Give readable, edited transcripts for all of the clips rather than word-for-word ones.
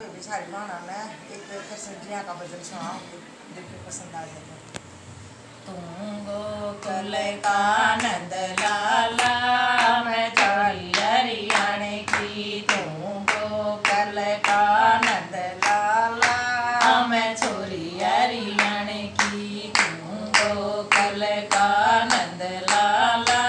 बेचारी बहना ने एक फिर से जिया का भजन सुनाओ, देखिए पसंद आ जाए। तुम गोकुल का नंद लाला मैं चोरी हरियाणे की। तुम गोकुल का नंद लाला मैं चोरी हरियाणे की। तुम गोकुल का नंद लाला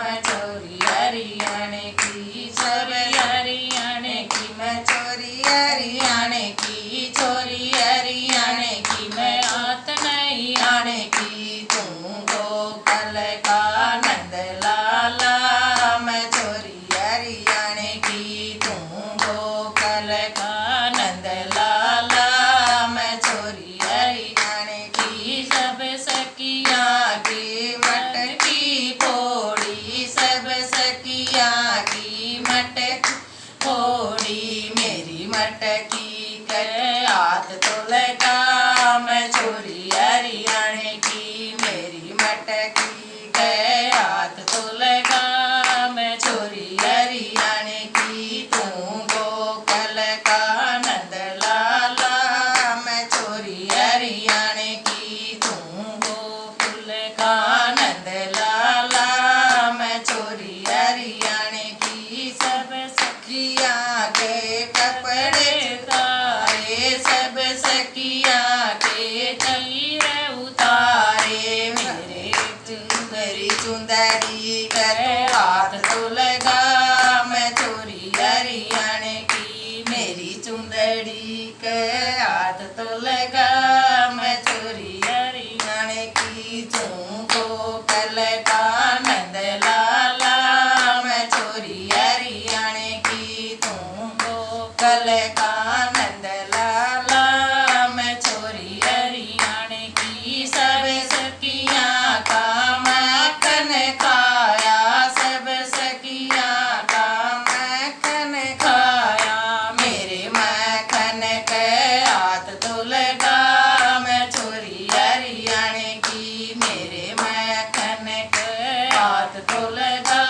मैं चोरी हरियाणे की। चोरी हरियाणे की मैं चोरी हरियाणे की। चोरी हरियाणे की मैं आत नहीं आने की। तुम गोकुल का नंद लाला मैं चोरी हरियाणे की। तुम गोकुल का नंद लाला मैं चोरी हरियाणे की। सब सखिया की मटकी फोड़ी, सब सखिया की मटकी फोड़ी। मेरी मटकी के हाथ तो लगा मैं चोरी हरियाणे की। मेरी मटकी के हाथ तो लगा मैं चोरी हरियाणे की। तुम गोकुल का नंद लाला मैं चोरी हरियाणे की। तुम गोकुल का नंद लाला मैं चोरी हरियाणे की। सब सखिया के कपड़े उतारे, सब सखिया के चीर उतारे। मेरी चुंदरी कर हाथ तो लगा मैं चोरी हरियाणे की। मेरी चुंदड़ी के हाथ तो लगा मैं चोरी हरियाणे की। तुम गोकुल का नंद लाला मैं चोरी हरियाणे की। तुम गोकुल का नंद लाला मैं चोरी हरियाणे की। सब सखिया का माखन खाया, सब सखिया का माखन खाया। मेरे माखन के हाथ तो लगा मैं चोरी हरियाणे की। मेरे माखन के हाथ तो लगा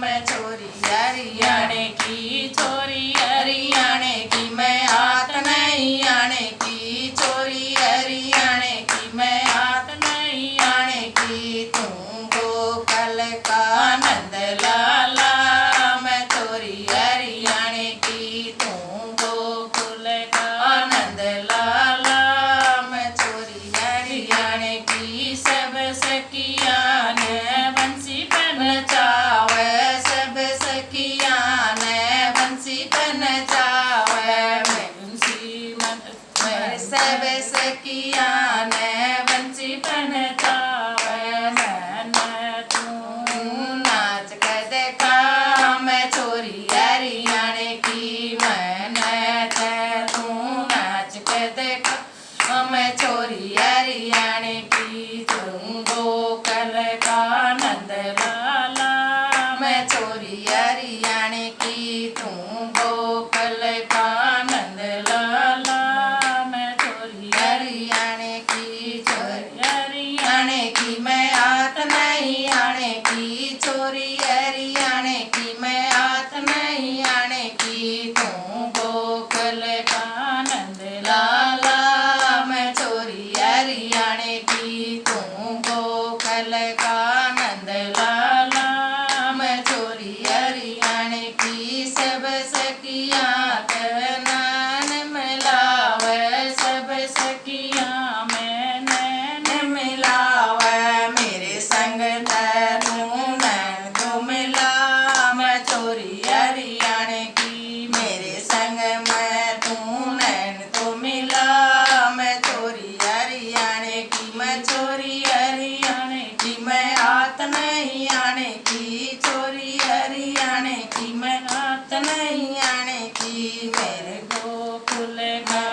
मैं चोरी हरियाणे की। चोरी हरियाणे की मैं हाथ नहीं आने की। चोरी हरियाणे की मैं हाथ नहीं आने की। तुम गोकुल का नंद लाला मैं चोरी हरियाणे की। तुम गोकुल का नंद लाला मैं चोरी हरियाणे की। सब सखिया ने बंसी पे नचावे, सब सखिया ने बंसी पे नचावे। सब सखिया ने बंसी पे नचावे। मैंने तू नाच कर देखा मैं चोरी हरियाणे की। मैंने तू नाच कर देखा मैं चोरी हरियाणे की। तुम गोकुल का नंद लाला मैं चोरी हरियाणे की। तुम गोकुल का नंद लाला मैं चोरी हरियाणे की। चोरी हरियाणे की मैं हाथ नहीं आने की। चोरी हरियाणे की मैं हाथ नहीं आने की। तुम गोकुल का नंद लाला मैं चोरी हरियाणे की। तुम गोकुल का नंद लाला मैं चोरी हरियाणे की। सब सखिया के नान मिलावे, सब सखिया में नैन मिलावे। मेरे संग तू नैन तो मिला मैं चोरी हरियाणे की। मेरे संग मैं तू नैन तो मिला मैं चोरी हरियाणे की। मैं चोरी हरियाणे की मैं हाथ नहीं आने की। चोरी हरियाणे की मैं हाथ नहीं आने की। मेरे गोकुल का